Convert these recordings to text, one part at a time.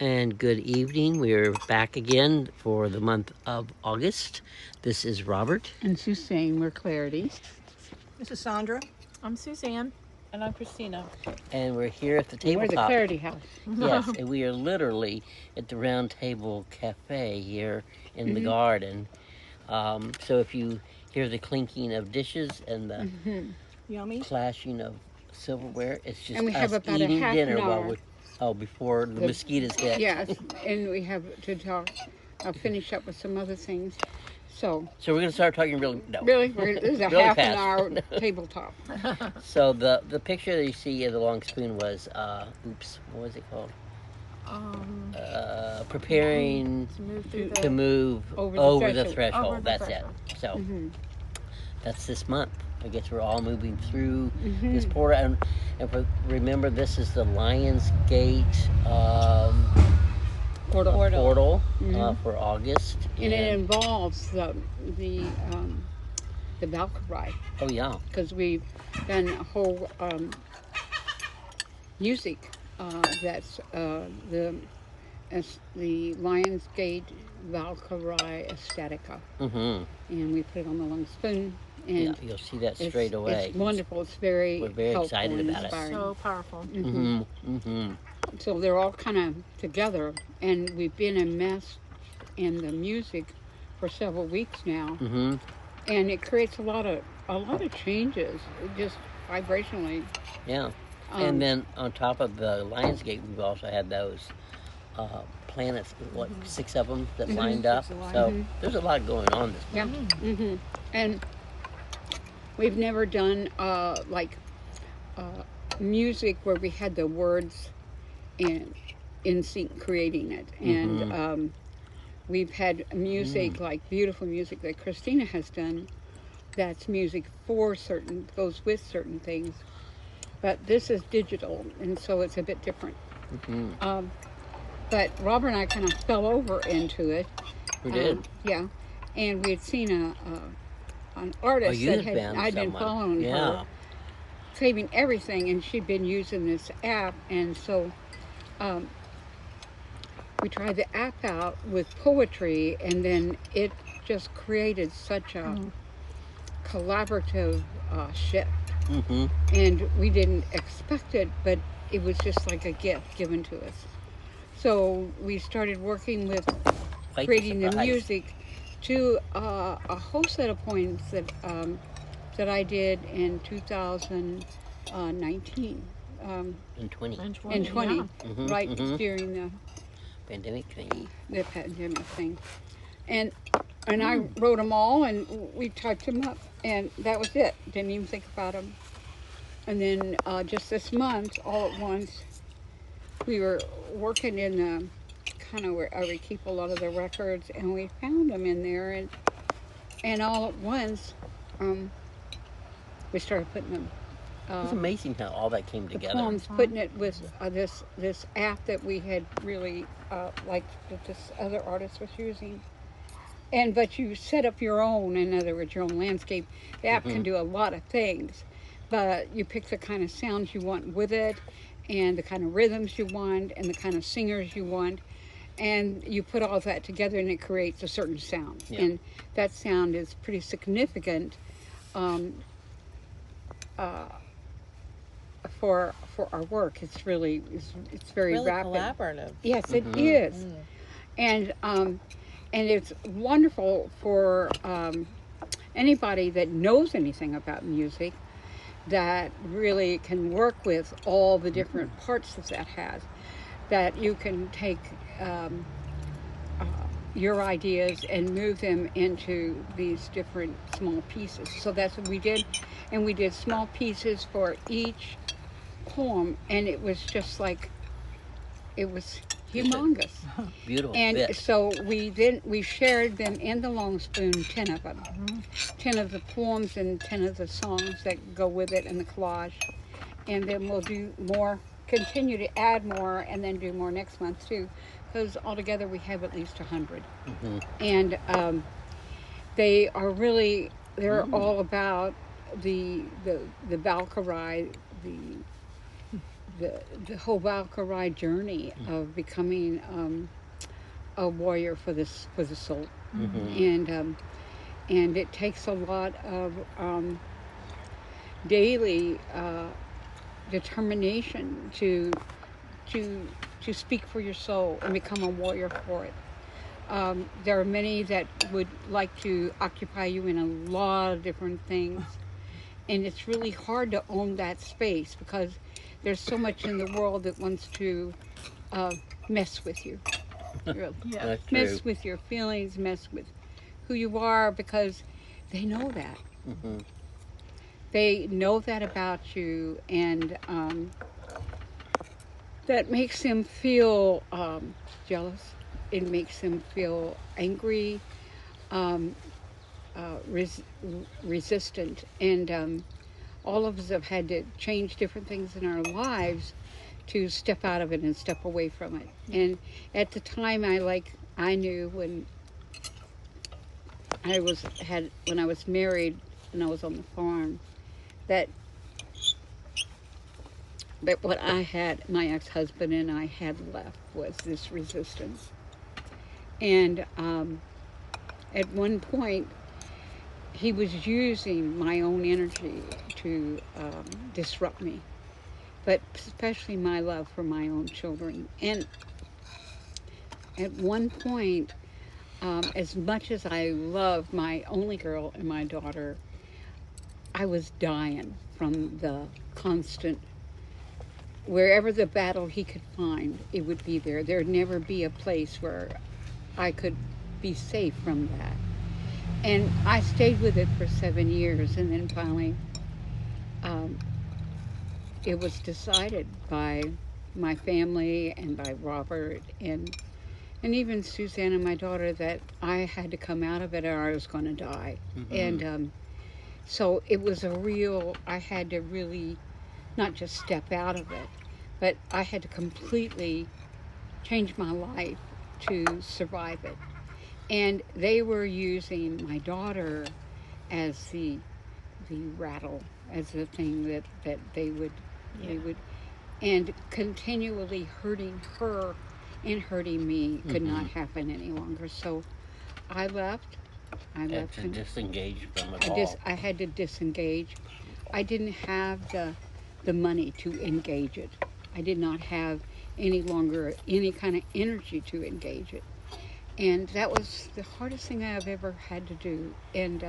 And good evening. We're back again for the month of August. This is Robert. And Suzanne, we're Clarity. This is Sandra. I'm Suzanne. And I'm Christina. And we're here at the And we're the tabletop. Clarity House. Yes, and we are literally at the Round Table Cafe here in the garden. So if you hear the clinking of dishes and the Yummy. clashing of silverware, it's just And we have us about a eating half dinner an while hour. before the mosquitoes hit. Yes, and we have to talk. I'll finish up with some other things. So So we're going to start talking really. No. this is a Really half fast. an hour tabletop. So the picture that you see of the long spoon was what was it called? Preparing To move through the... to move Over over the the threshold. threshold. Over the That's threshold. it. So Mhm. that's this month. I guess we're all moving through this portal, and remember, this is the Lions Gate portal for August, And it involves the Valkyrie, oh yeah, because we've done a whole music that's the Lionsgate Valkyrie Ecstatica, mm-hmm. and we put it on the long spoon. And Yeah, you'll see that straight away. It's wonderful. It's very We're very helpful excited and about it. inspiring. So powerful. Mm-hmm. Mm-hmm. So they're all kind of together, and we've been immersed in the music for several weeks now, Mm-hmm. and it creates a lot of changes, just vibrationally. Yeah. And then on top of the Lionsgate, we've also had those planets, what, 6 of them that lined up. So there's a lot going on this month. Yeah. And we've never done music where we had the words in sync creating it, and we've had music like beautiful music that Christina has done. That's music for goes with certain things, but this is digital, and so it's a bit different. But Robert and I kind of fell over into it. We did. Yeah, and we had seen an artist that I'd been following her, saving everything, and she'd been using this app, and so we tried the app out with poetry, and then it just created such a collaborative shift. And we didn't expect it, but it was just like a gift given to us. So we started working with creating the music to a whole set of poems that I did in 2019 And 20. and 20, yeah. right during the Pandemic thing. pandemic thing. And I wrote them all, and we typed them up, and that was it. Didn't even think about them. And then just this month, all at once, we were working in the kind of where we keep a lot of the records, and we found them in there, and all at once, we started putting them. It's amazing how all that came The together. poems, putting it with this app that we had really liked that this other artist was using. But you set up your own, in other words, your own landscape. The app can do a lot of things, but you pick the kind of sounds you want with it, and the kind of rhythms you want, and the kind of singers you want, and you put all that together, and it creates a certain sound. Yeah. And that sound is pretty significant for our work. It's really it's very Really rapid. collaborative. Yes, it is. And it's wonderful for anybody that knows anything about music, that really can work with all the different parts that has, that you can take your ideas and move them into these different small pieces. So that's what we did, and we did small pieces for each poem, and it was just like, it was humongous. Beautiful. And bit. so we shared them in the long spoon, 10 of them. 10 of the poems and 10 of the songs that go with it, and the collage. And then we'll do more, continue to add more, and then do more next month too, because altogether we have at least 100. And they are really, they're all about the Valkyrie, the whole Valkyrie journey of becoming a warrior for the soul, and it takes a lot of daily determination to speak for your soul and become a warrior for it. There are many that would like to occupy you in a lot of different things, and it's really hard to own that space because there's so much in the world that wants to mess with you. Really. Yeah. That's true. Mess with your feelings, mess with who you are, because they know that. They know that about you, and that makes them feel jealous. It makes them feel angry, resistant, and all of us have had to change different things in our lives to step out of it and step away from it. And at the time, I knew when I was married and I was on the farm that what I had, my ex-husband and I had left was this resistance. And at one point, he was using my own energy to disrupt me, but especially my love for my own children. And at one point, as much as I love my only girl and my daughter, I was dying from the constant, wherever the battle he could find, it would be there. There'd never be a place where I could be safe from that. And I stayed with it for 7 years, and then finally it was decided by my family and by Robert and even Suzanne and my daughter that I had to come out of it or I was going to die. And so it was I had to really not just step out of it, but I had to completely change my life to survive it. And they were using my daughter as the rattle, as the thing that they would, and continually hurting her and hurting me could not happen any longer. So I left. Had to disengage from it all. I had to disengage. I didn't have the money to engage it. I did not have any longer any kind of energy to engage it. And that was the hardest thing I've ever had to do. And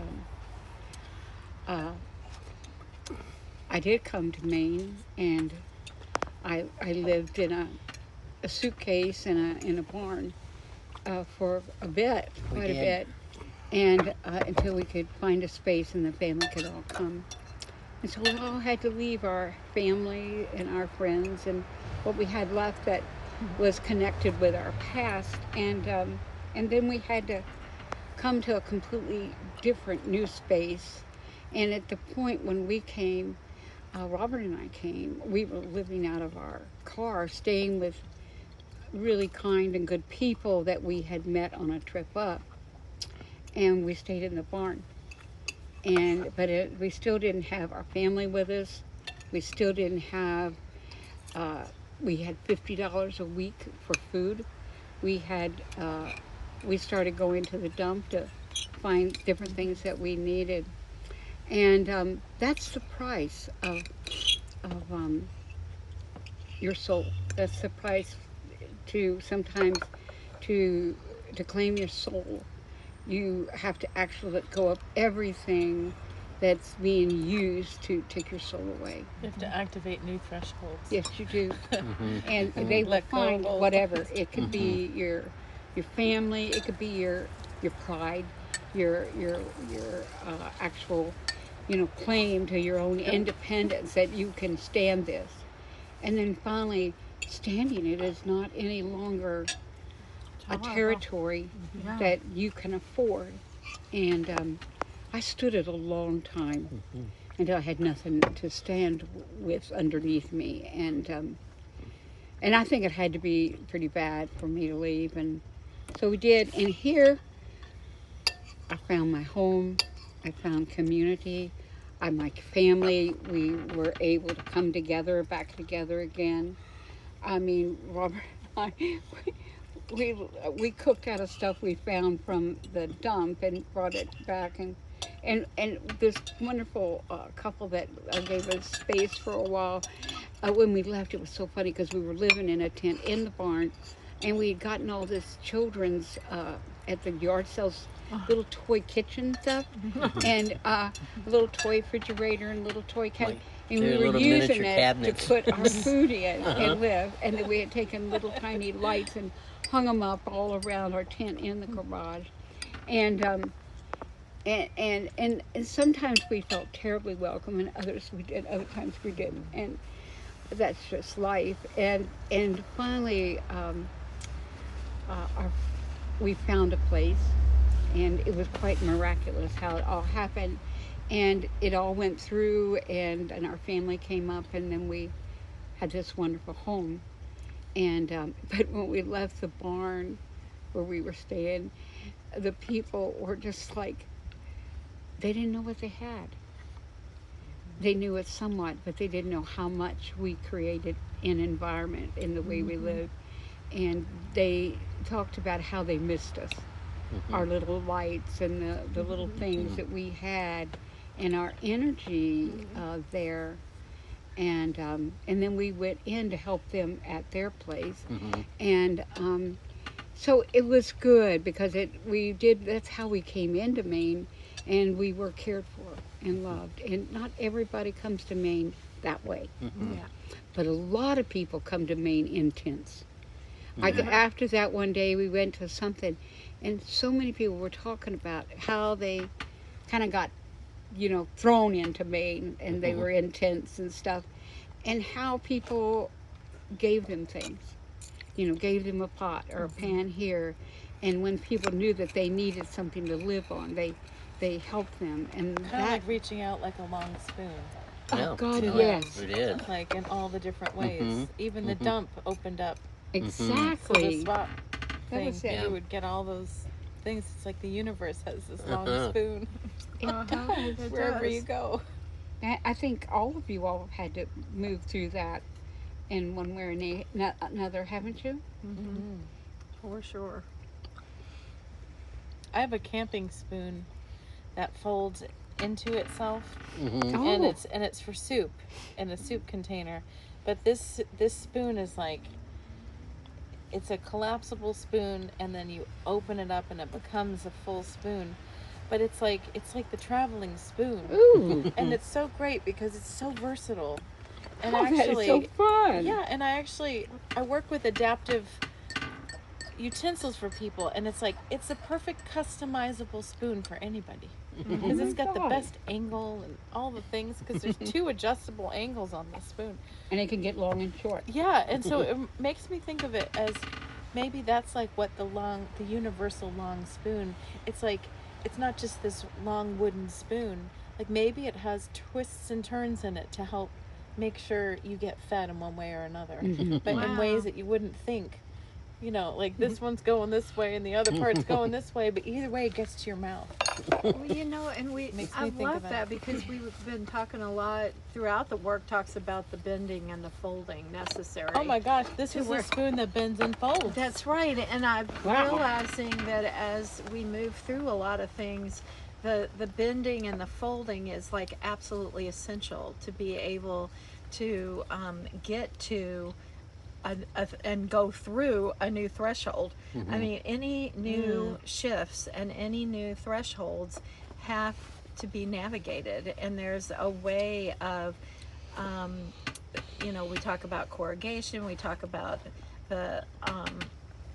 I did come to Maine, and I lived in a suitcase in a barn for a bit, quite a bit, and until we could find a space and the family could all come. And so we all had to leave our family and our friends and what we had left that was connected with our past, and then we had to come to a completely different new space. And at the point when we came, Robert and I came, we were living out of our car, staying with really kind and good people that we had met on a trip up, and we stayed in the barn. But we still didn't have our family with us. We still didn't have. We had $50 a week for food. We started going to the dump to find different things that we needed, and that's the price of your soul. That's the price to sometimes to claim your soul. You have to actually let go of everything that's being used to take your soul away. You have to activate new thresholds. Yes, you do. And they will find whatever. It could be your family. It could be your pride, your actual, claim to your own independence that you can stand this. And then finally, standing it is not any longer a territory that you can afford. And I stood it a long time until I had nothing to stand with underneath me. And I think it had to be pretty bad for me to leave. And so we did. And here, I found my home. I found community. my family, we were able to come together, back together again. I mean, Robert and I, we cooked out of stuff we found from the dump and brought it back, and this wonderful couple that gave us space for a while. When we left, it was so funny because we were living in a tent in the barn, and we had gotten all this children's at the yard sales little toy kitchen stuff, and a little toy refrigerator and little toy cabinet. Like, And we they're were little using miniature it cabinets. to put our food in and live. And then we had taken little tiny lights and hung them up all around our tent in the garage. And and sometimes we felt terribly welcome, and others we did. Other times we didn't. And that's just life. And finally, we found a place, and it was quite miraculous how it all happened, and it all went through, and our family came up, and then we had this wonderful home. And but when we left the barn where we were staying, the people were just like, they didn't know what they had. They knew it somewhat, but they didn't know how much we created an environment in the way we lived. And they talked about how they missed us, our little lights and the little things that we had, and our energy there. And then we went in to help them at their place, and so it was good because that's how we came into Maine, and we were cared for and loved. And not everybody comes to Maine that way, but a lot of people come to Maine in tents. Like after that one day we went to something, and so many people were talking about how they kind of got, thrown into Maine, and they were in tents and stuff, and how people gave them things, gave them a pot or a pan here, and when people knew that they needed something to live on, they helped them, and Kind of that, like reaching out like a long spoon. oh God, no, yes, we did. Like in all the different ways. Even the dump opened up. So the exactly. swap That thing, was it. you would get all those things. It's like the universe has this long spoon It does. wherever you go. I think all of you all had to move through that in one way or another, haven't you? For sure. I have a camping spoon that folds into itself, Oh, and it's for soup in a soup container. But this spoon is like, it's a collapsible spoon, and then you open it up and it becomes a full spoon. But it's like the traveling spoon. ooh, And it's so great because it's so versatile. And oh, that is so fun. yeah, and I work with adaptive utensils for people, and it's a perfect customizable spoon for anybody. Because it's got the God. best angle and all the things, because there's two adjustable angles on this spoon. And it can get long and short. Yeah, and so it makes me think of it as maybe that's like what the universal long spoon, it's like, it's not just this long wooden spoon. Like maybe it has twists and turns in it to help make sure you get fed in one way or another. But in ways that you wouldn't think. Like this one's going this way and the other part's going this way, but either way it gets to your mouth. Well, and Makes I me think love of it. that because we've been talking a lot throughout the work, talks about the bending and the folding necessary. Oh my gosh, this is a work. spoon that bends and folds. That's right, and I'm Wow. realizing that as we move through a lot of things, the bending and the folding is like absolutely essential to be able to get to and go through a new threshold. I mean, any new shifts and any new thresholds have to be navigated, and there's a way of we talk about corrugation, we talk about the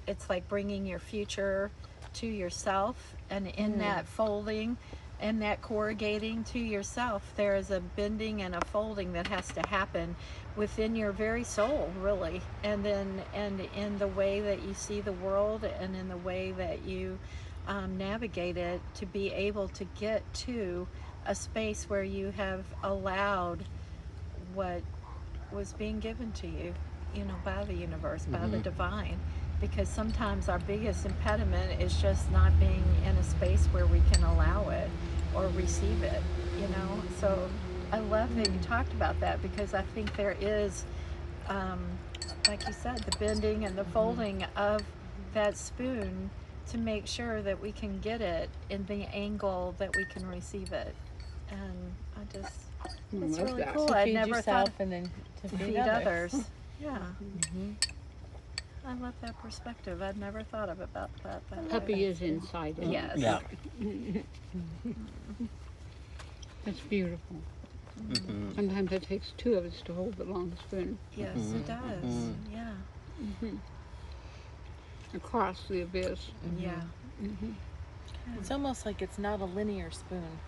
it's like bringing your future to yourself, and in that folding and that corrugating to yourself, there is a bending and a folding that has to happen within your very soul, really, and in the way that you see the world and in the way that you navigate it, to be able to get to a space where you have allowed what was being given to you, by the universe, by the divine. Because sometimes our biggest impediment is just not being in a space where we can allow it, or receive it, you know. So I love that you talked about that, because I think there is, like you said, the bending and the folding of that spoon to make sure that we can get it in the angle that we can receive it. And I just, it's love really that. cool. To I'd feed never yourself thought and then to to feed, feed others. others. Yeah. I love that perspective. I'd never thought of about that Puppy way. is inside it. Yes. Yeah. It's beautiful. Mm-hmm. Sometimes it takes two of us to hold the long spoon Yes, it does. Yeah. across the abyss. Yeah. It's almost like it's not a linear spoon.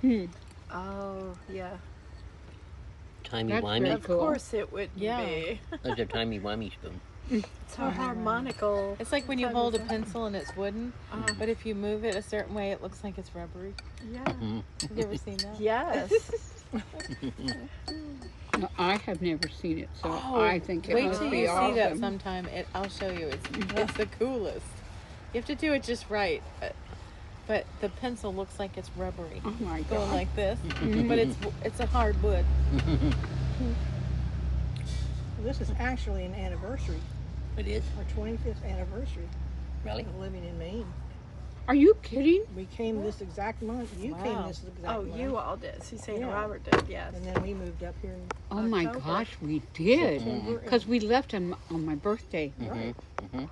Hmm. Oh, yeah. Timey That's wimey. very Of cool. course it would Yeah. be. Those are timey wimey spoon. It's a harmonical. It's like when you hold a pencil and it's wooden, Uh-huh. but if you move it a certain way, it looks like it's rubbery. Yeah. Mm-hmm. Have you ever seen that? Yes. No, I have never seen it, so Oh, I think it wait must till be you see that awesome. sometime. I'll show you. It's the coolest. You have to do it just right, but the pencil looks like it's rubbery, Oh my going god! like this. But it's a hard wood. This is actually an anniversary, It is? our 25th anniversary Really? of living in Maine. Are you kidding? We came this exact month. You came Wow. this exact Oh, month. you all did. Susanna Yeah. Robert did. Yes. And then we moved up here in Oh my October. gosh, we did. September Because we left on my birthday right, to come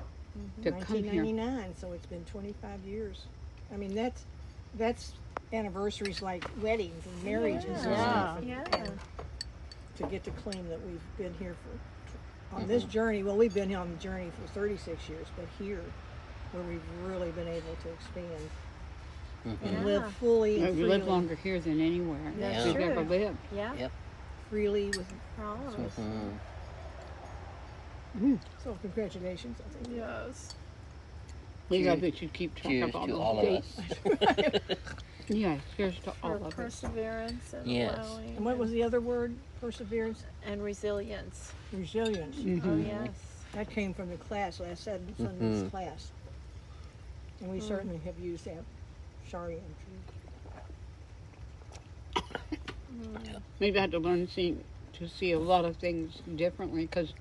here. 1999, so it's been 25 years. I mean, that's anniversaries like weddings and marriages and stuff. And, Yeah. and to get to claim that we've been here for, on this journey, well, we've been on the journey for 36 years, but here, where we've really been able to expand and live fully We and live freely, longer here than anywhere That's we've true. ever lived. Yeah. Yep. freely with, For all of us. Mm-hmm. so congratulations, I think. Yes. We Cheers- love that you keep track Cheers of all to those all of dates. us. Yeah, cheers to all For of us. perseverance and Yes. allowing. And what was the other word? Perseverance? And resilience. Resilience. Oh yes. That came from the class last Sunday's class. And we certainly have used that. Sorry, Maybe I had to learn to see a lot of things differently because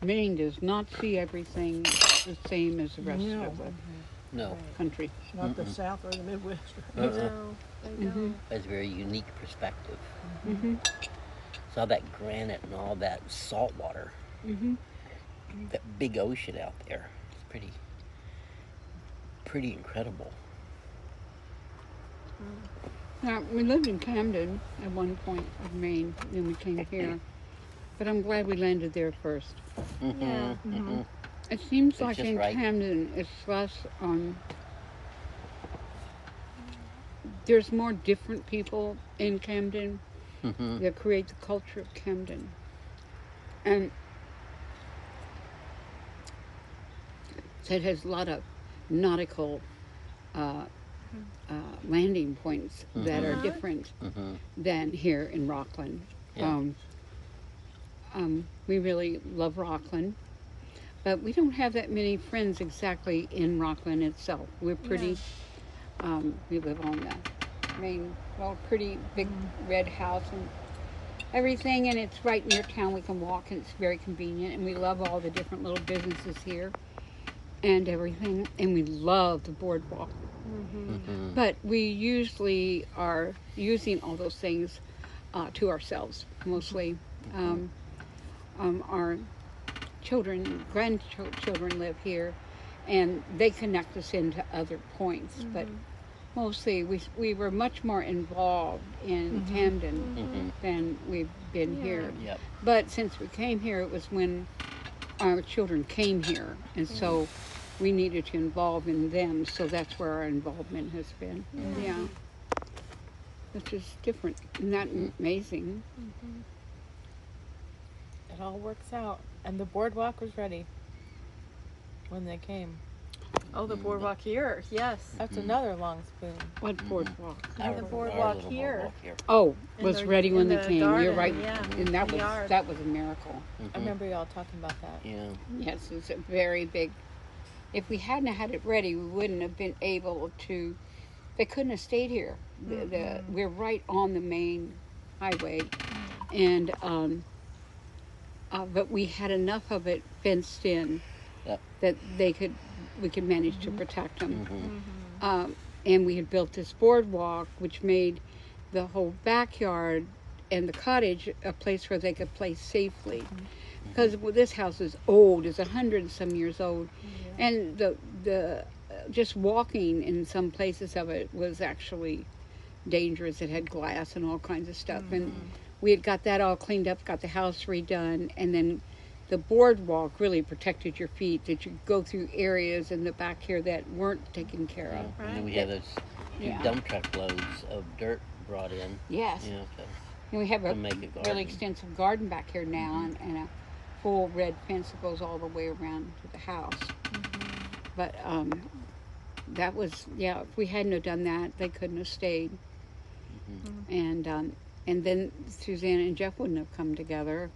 Maine does not see everything the same as the rest No. of the No, country. not the South or the Midwest. No, they don't. that's a very unique perspective. Mm-hmm. Saw that granite and all that salt water. Mm-hmm. That big ocean out there. It's pretty incredible. Now, we lived in Camden at one point of Maine when we came here, but I'm glad we landed there first. Yeah. It seems It's like just in right. Camden, it's less there's more different people in Camden Mm-hmm. that create the culture of Camden. And so it has a lot of nautical landing points that are different than here in Rockland. Yeah. We really love Rockland, but we don't have that many friends exactly in Rockland itself. We're pretty, we live on the pretty big red house and everything, and it's right near town. We can walk and it's very convenient, and we love all the different little businesses here and everything, and we love the boardwalk. But we usually are using all those things to ourselves mostly. Our grandchildren live here, and they connect us into other points. But mostly, we were much more involved in Camden than we've been here. Yep. But since we came here, it was when our children came here, and so we needed to involve in them. So that's where our involvement has been. Yeah. Which is different. Isn't that amazing? It all works out, and the boardwalk was ready when they came. Oh, the boardwalk here. Yes. That's another long spoon. What boardwalk? And the boardwalk here. Oh, In was the- ready when in they the came. You're garden, right, yeah, and that in the was yard. a miracle. I remember y'all talking about that. Yeah. Yes, it's a very big. If we hadn't had it ready, we wouldn't have been able to They couldn't have stayed here. We're right on the main highway, and but we had enough of it fenced in Yep. that we could manage to protect them. Mm-hmm. And we had built this boardwalk, which made the whole backyard and the cottage a place where they could play safely. Because this house is old; it's 100 and some years old, and the just walking in some places of it was actually dangerous. It had glass and all kinds of stuff, and we had got that all cleaned up, got the house redone, and then the boardwalk really protected your feet. That you go through areas in the back here that weren't taken care of. And then we had those two Yeah. dump truck loads of dirt brought in. Yes, You know, and we have to a make a garden. really extensive garden back here now, and a full red fence that goes all the way around to the house. But that was, yeah, if we hadn't have done that, they couldn't have stayed. And then Suzanne and Jeff wouldn't have come together.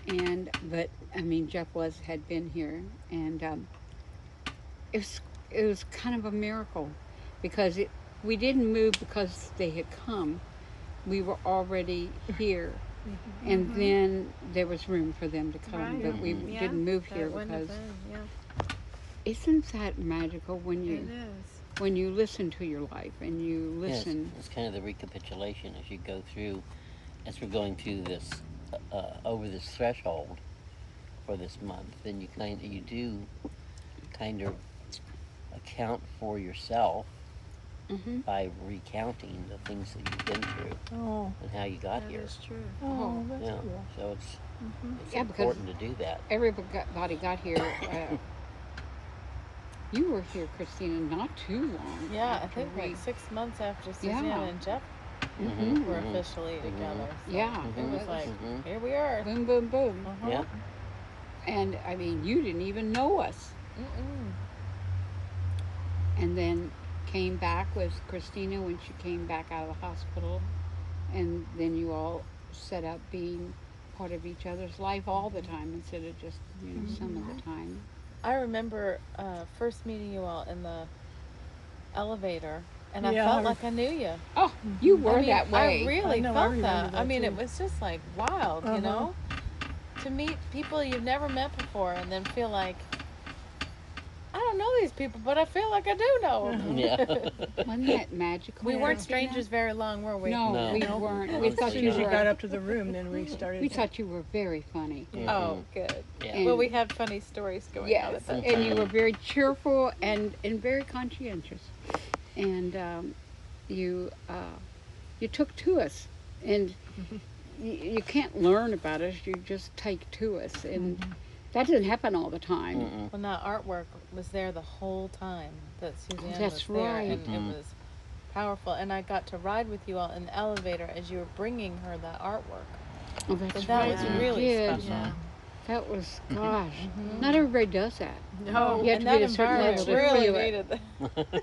But I mean, Jeff had been here, and it was kind of a miracle, because we didn't move because they had come. We were already here, and then there was room for them to come. Right. But we Yeah, didn't move that here wouldn't have because been, yeah, isn't that magical when it you is. when you listen to your life and you listen? Yes, it's kind of the recapitulation as you go through, as we're going through this, over this threshold for this month. Then you do kind of account for yourself Mm-hmm. by recounting the things that you've been through Oh, and how you got That here. is true. oh, that's Yeah, cool. so it's Yeah, because important to do that. everybody got here. You were here, Christina, not too long. Yeah, I after think we- like 6 months after Suzanne Yeah. and Jeff Mhm. were officially together. So Yeah. it was like, Mhm. here we are. Boom, boom, boom. Uh-huh. Yeah. And I mean, you didn't even know us. Mm-mm. And then came back with Christina when she came back out of the hospital. And then you all set up being part of each other's life all the time instead of just, some of the time. I remember first meeting you all in the elevator, and I Yeah, felt I like I knew you. Oh, you were I mean, that way. I really I know, I felt remember that. I that mean, too. it was just like wild, you Uh-huh. know, to meet people you've never met before, and then feel like I don't know these people, but I feel like I do know them. Yeah. Wasn't that magical? We weren't Christina? strangers very long, were we? No, No. we No. weren't. We Honestly, thought As soon you as you were. got up to the room, then we started. We thought you were very funny. Oh, good. Yeah. Well, we had funny stories going on Yes, at that and you were very cheerful and very conscientious, and you took to us, and you can't learn about us. You just take to us, and that doesn't happen all the time. Mm-mm. Well, that artwork was there the whole time that Suzanne That's was there, right. and it was powerful. And I got to ride with you all in the elevator as you were bringing her that artwork. Oh, that's And that right. was you really did. special. Yeah. That was, gosh, not everybody does that. No, You have and to be that at a certain environment level to really feel it. needed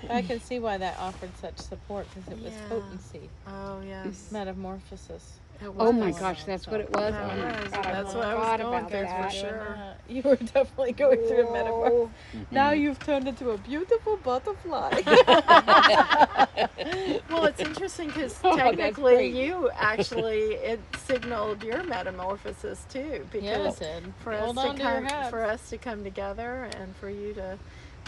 that. I can see why that offered such support, because it was Yeah. potency, oh yes. metamorphosis. It Oh was. my gosh, that's what it was. That Oh my was. God, I That's what I was forgot going about through that. for sure. You were definitely going through a metamorphosis. Oh, Now you've turned into a beautiful butterfly. Well, it's interesting because Oh, that's technically great. you actually it signaled your metamorphosis too, because Yes, Ed. for us Hold to on to your come hats. for us to come together and for you to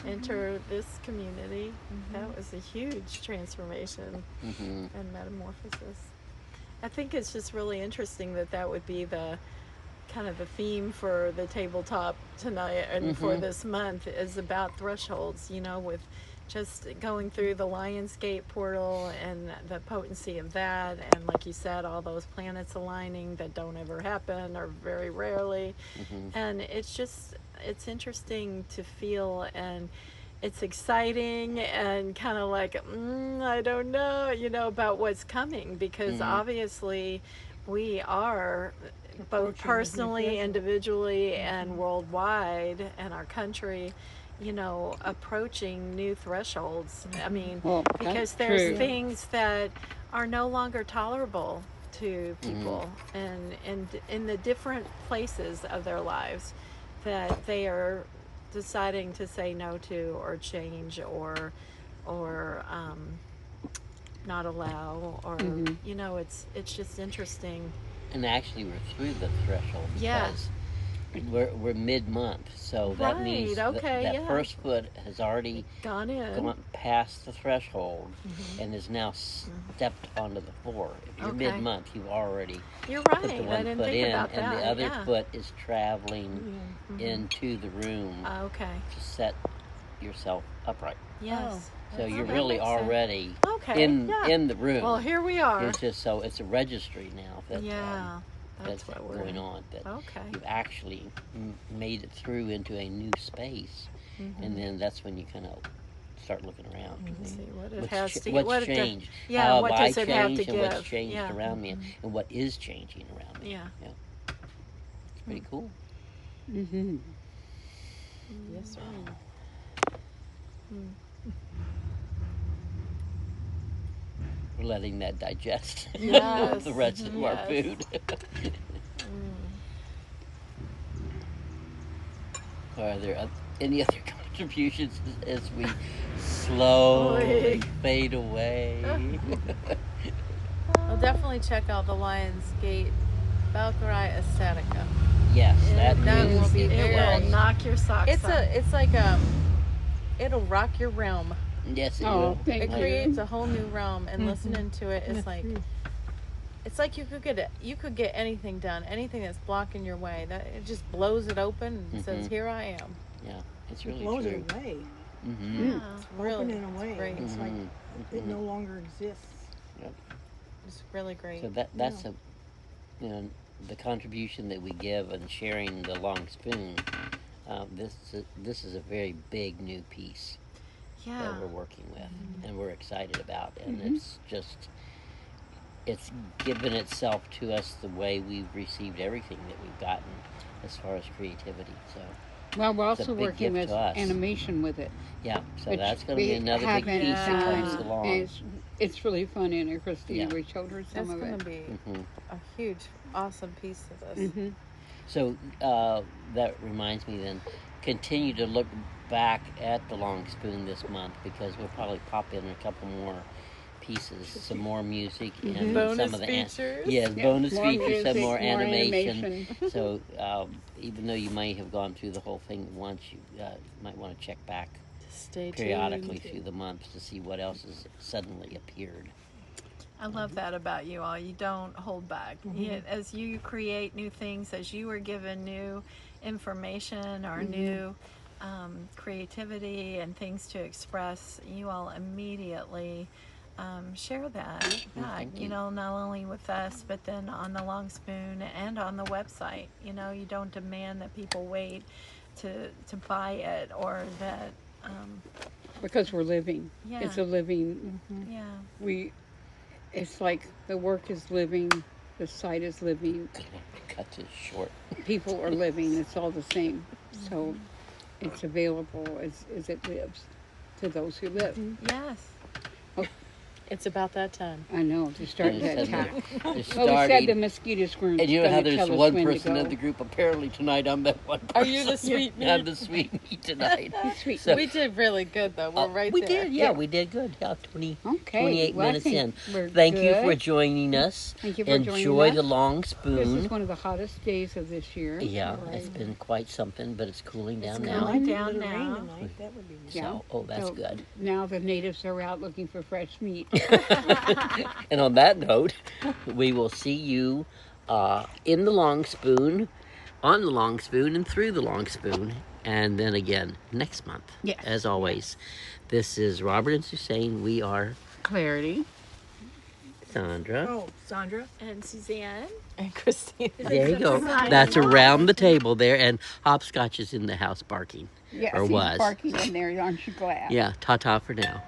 enter this community, that was a huge transformation Mhm. and metamorphosis. I think it's just really interesting that that would be the kind of the theme for the tabletop tonight and for this month is about thresholds, you know, with just going through the Lionsgate portal and the potency of that, and like you said, all those planets aligning that don't ever happen or very rarely. And it's interesting to feel, and it's exciting and kind of like I don't know, you know, about what's coming, because obviously we are both Approaching the personally, threshold. individually, and worldwide, and our country, you know, approaching new thresholds. I mean, Well, because that's there's true. things that are no longer tolerable to people, and in the different places of their lives that they are deciding to say no to or change or or not allow, or Mhm. you know, it's just interesting. And actually, we're through the threshold Yeah. because we're mid-month, so that means Right, okay, that yeah. first foot has already Gone in. gone past the threshold and is now stepped onto the floor. If you're Okay. mid-month, you've already You're put the right. I one didn't foot think in, about and that. the other Yeah. foot is traveling Yeah. into the room Okay. to set yourself upright. Yes. So you're that really makes sense. already Okay. yeah. in the room. Well, here we are. It's just so it's a registry now that Yeah. that's what we're going on. That Okay. you've actually made it through into a new space, and then that's when you kind of start looking around. Let's see what it What's, has to what's what changed? yeah, How what have I does it have to changed, and what's give? changed Yeah. around me, and what is changing around me? Yeah. It's pretty cool. Mhm. Yes, sir. We're letting that digest Yes. the rest of our Yes. food. Are there any other contributions as we slowly fade away? I'll definitely check out the Lionsgate Valkyrie Ecstatica. Yes, That is- will be It very. will knock your socks It's off. it's like it'll rock your realm. Yes, it Oh, will. thank It you. creates a whole new realm, and listening to it is like. Mm. It's like you could get anything done, anything that's blocking your way. That it just blows it open and says, "Here I am." Yeah, it's It really blows true. it away. Mm-hmm. Yeah. Really, Open and away. great. It's like it no longer exists. Yep. It's really great. So that's a the contribution that we give and sharing the long spoon. This is a very big new piece Yeah. that we're working with and we're excited about, and it's given itself to us the way we've received everything that we've gotten as far as creativity. So Well, we're It's a also big working gift with to us. animation with it. yeah, so which that's going to be we another big haven't piece that comes done, along. and it's really fun, and Christine, Yeah. we showed her some That's of going it. to be Mhm. a huge, awesome piece to this. Hmm. So that reminds me then, continue to look back at the long spoon this month because we'll probably pop in a couple more pieces, some more music, and Bonus some of the features? yes, Yeah, bonus more features, some music, more more animation. animation. So even though you may have gone through the whole thing once, you might want to check back Stay periodically tuned. through the months to see what else has suddenly appeared. I love that about you all. You don't hold back. As you create new things, as you are given new information or new creativity and things to express, you all immediately share that back. thank You you. know, not only with us, but then on the Long Spoon and on the website. You know, you don't demand that people wait to buy it or that. Because we're living. Yeah. It's a living. Yeah. It's like the work is living, the site is living, Cut this short. people are living. It's all the same. So it's available as it lives to those who live. Yes. It's about that time. I know, to start And that it's time. They're Well, we starting. said the mosquito squirms. And you know how gonna there's tell us one when to person go. of the group. Apparently tonight I'm that one person. Are you the sweet meat? I'm the sweet meat tonight. Sweet. So- We did really good though. We're right we there. did, yeah, we did good. Yeah, 20, Okay, 28 well, I minutes think in. we're Thank you good. for joining us. Thank you for Enjoy joining the us. long This spoon. is one of the hottest days of this year. Yeah, it's been quite something, but it's cooling down now. cooling down Little rain now. tonight, that would be nice. Yeah. So, oh, that's So good. Now the natives are out looking for fresh meat. And on that note, we will see you in the long spoon, on the long spoon, and through the long spoon, and then again next month. Yes. As always, this is Robert and Suzanne. We are Clarity. Sandra. Oh, Sandra. And Suzanne. And Christine. There you go. Signing That's off. around the table there, and Hopscotch is in the house barking. Yes, Or he's was. barking in there. Aren't you glad? Yeah, ta-ta for now.